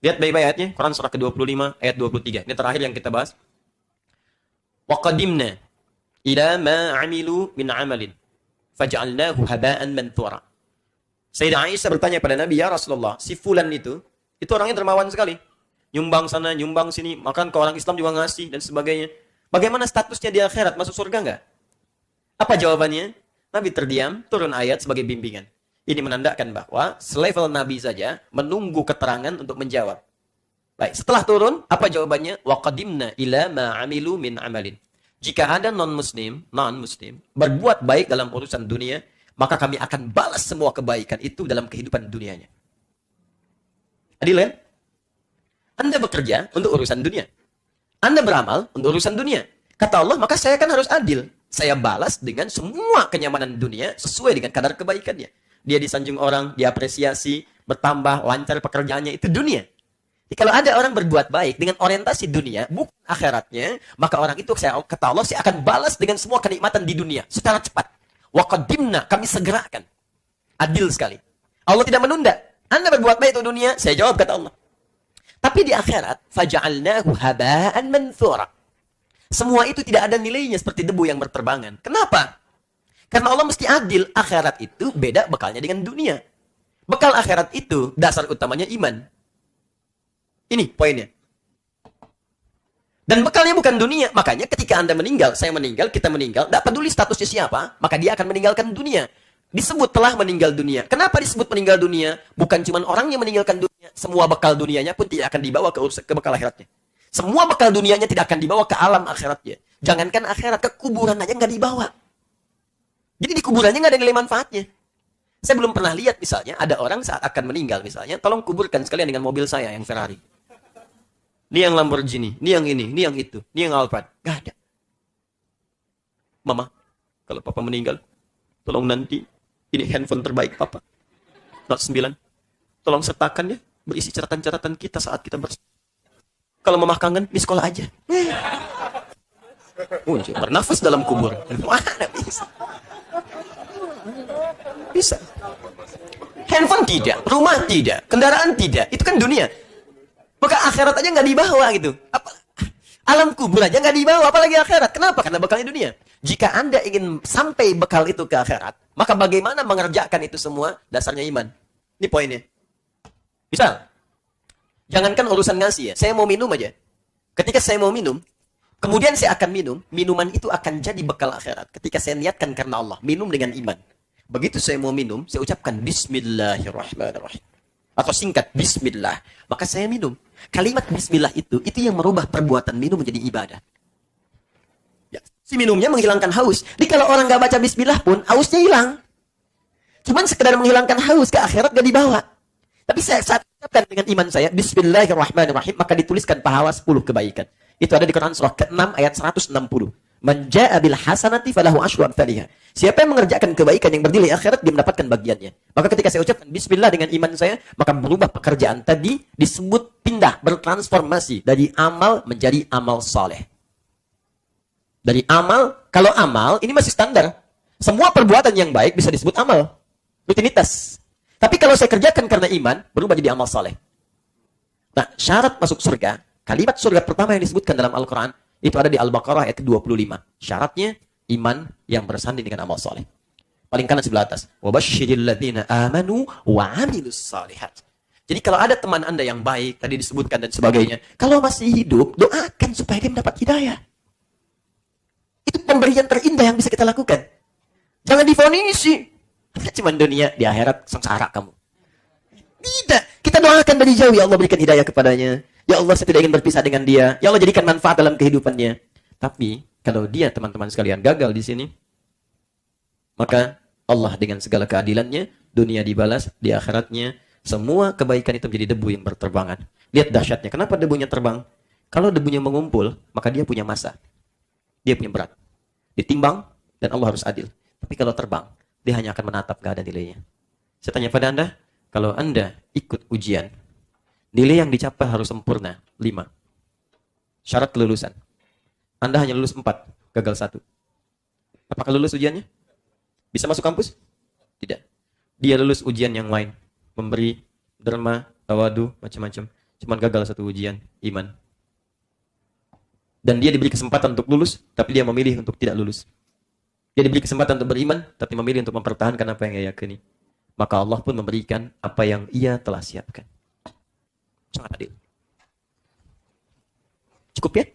Lihat baik-baik ayatnya, Quran surah ke-25 ayat 23. Ini terakhir yang kita bahas. Wa qadimna ila ma 'amilu min 'amalin faj'alnahu haba'an manthura. Sayyidah Aisyah bertanya pada Nabi, "Ya Rasulullah, si fulan itu orangnya dermawan sekali. Nyumbang sana, nyumbang sini, makan ke orang Islam juga ngasih dan sebagainya. Bagaimana statusnya di akhirat? Masuk surga enggak?" Apa jawabannya? Nabi terdiam, turun ayat sebagai bimbingan. Ini menandakan bahwa selevel Nabi saja menunggu keterangan untuk menjawab. Baik, setelah turun, apa jawabannya? Wa qadimna ila ma 'amilu min 'amalin. Jika ada non-muslim berbuat baik dalam urusan dunia, maka kami akan balas semua kebaikan itu dalam kehidupan dunianya. Adil kan? Anda bekerja untuk urusan dunia. Anda beramal untuk urusan dunia. Kata Allah, maka saya kan harus adil. Saya balas dengan semua kenyamanan dunia sesuai dengan kadar kebaikannya. Dia disanjung orang, diapresiasi, bertambah, lancar pekerjaannya, itu dunia. Jadi kalau ada orang berbuat baik dengan orientasi dunia, bukan akhiratnya, maka orang itu, kata Allah, saya akan balas dengan semua kenikmatan di dunia secara cepat. Wa qadimna, kami segerakan. Adil sekali. Allah tidak menunda. Anda berbuat baik untuk dunia, saya jawab, kata Allah. Tapi di akhirat, faja'alnahu haba'an manthura. Semua itu tidak ada nilainya seperti debu yang berterbangan. Kenapa? Karena Allah mesti adil. Akhirat itu beda bekalnya dengan dunia. Bekal akhirat itu dasar utamanya iman. Ini poinnya. Dan bekalnya bukan dunia. Makanya ketika Anda meninggal, saya meninggal, kita meninggal, tidak peduli statusnya siapa, maka dia akan meninggalkan dunia. Disebut telah meninggal dunia. Kenapa disebut meninggal dunia? Bukan cuma orang yang meninggalkan dunia. Semua bekal dunianya pun tidak akan dibawa ke bekal akhiratnya. Semua bekal dunianya tidak akan dibawa ke alam akhiratnya. Jangankan akhirat, ke kuburan aja nggak dibawa. Jadi di kuburannya nggak ada nilai manfaatnya. Saya belum pernah lihat misalnya, ada orang saat akan meninggal misalnya, tolong kuburkan sekalian dengan mobil saya yang Ferrari. Ini yang Lamborghini, ini yang ini yang itu, ini yang Alphard. Nggak ada. Mama, kalau papa meninggal, tolong nanti, ini handphone terbaik papa. Note 9. Tolong sertakan ya, berisi catatan-catatan kita saat kita Kalau mama kangen, di sekolah aja. Bernafas dalam kubur. Mana bisa? Bisa. Handphone tidak, rumah tidak, kendaraan tidak. Itu kan dunia. Maka akhirat aja nggak dibawa gitu. Alam kubur aja nggak dibawa, apalagi akhirat. Kenapa? Karena bekalnya dunia. Jika Anda ingin sampai bekal itu ke akhirat, maka bagaimana mengerjakan itu semua? Dasarnya iman. Ini poinnya. Misal, jangankan urusan ngasih ya. Saya mau minum aja. Ketika saya mau minum, kemudian saya akan minum, minuman itu akan jadi bekal akhirat. Ketika saya niatkan karena Allah, minum dengan iman. Begitu saya mau minum, saya ucapkan Bismillahirrahmanirrahim. Atau singkat, Bismillah. Maka saya minum. Kalimat Bismillah itu yang merubah perbuatan minum menjadi ibadah. Ya. Si minumnya menghilangkan haus. Jadi kalau orang nggak baca Bismillah pun, hausnya hilang. Cuman sekedar menghilangkan haus, ke akhirat nggak dibawa. Tapi saat ucapkan dengan iman saya, Bismillahirrahmanirrahim, maka dituliskan pahala 10 kebaikan. Itu ada di Quran surah ke-6 ayat 160. Man jaa'a bil hasanati falahu asyru amsalihha. Siapa yang mengerjakan kebaikan yang bernilai akhirat, dia mendapatkan bagiannya. Maka ketika saya ucapkan bismillah dengan iman saya, maka berubah pekerjaan tadi disebut pindah, bertransformasi dari amal menjadi amal soleh. Dari amal, kalau amal ini masih standar. Semua perbuatan yang baik bisa disebut amal. Rutinitas. Tapi kalau saya kerjakan karena iman, berubah jadi amal soleh. Nah, syarat masuk surga, kalimat surga pertama yang disebutkan dalam Al-Quran, itu ada di Al-Baqarah ayat 25. Syaratnya iman yang bersanding dengan amal soleh. Paling kanan sebelah atas. وَبَشِّرِ الَّذِينَ آمَنُوا وَعَمِلُوا الصَّالِحَاتِ. Jadi kalau ada teman Anda yang baik, tadi disebutkan dan sebagainya, kalau masih hidup, doakan supaya dia mendapat hidayah. Itu pemberian terindah yang bisa kita lakukan. Jangan difonisi. Cuma dunia, di akhirat sengsara kamu. Tidak. Kita doakan dari jauh, ya Allah berikan hidayah kepadanya. Ya Allah, saya tidak ingin berpisah dengan dia. Ya Allah, jadikan manfaat dalam kehidupannya. Tapi, kalau dia, teman-teman sekalian, gagal di sini, maka Allah dengan segala keadilannya, dunia dibalas, di akhiratnya, semua kebaikan itu menjadi debu yang berterbangan. Lihat dahsyatnya. Kenapa debunya terbang? Kalau debunya mengumpul, maka dia punya massa. Dia punya berat. Ditimbang, dan Allah harus adil. Tapi kalau terbang, dia hanya akan menatap, gak ada nilainya. Saya tanya pada Anda, kalau Anda ikut ujian, nilai yang dicapai harus sempurna, 5. Syarat kelulusan. Anda hanya lulus 4, gagal 1. Apakah lulus ujiannya? Bisa masuk kampus? Tidak. Dia lulus ujian yang lain. Memberi, derma, tawadu, macam-macam. Cuman gagal satu ujian iman. Dan dia diberi kesempatan untuk lulus, tapi dia memilih untuk tidak lulus. Dia diberi kesempatan untuk beriman, tapi memilih untuk mempertahankan apa yang ia yakini. Maka Allah pun memberikan apa yang ia telah siapkan. Sangat adil. Cukup ya?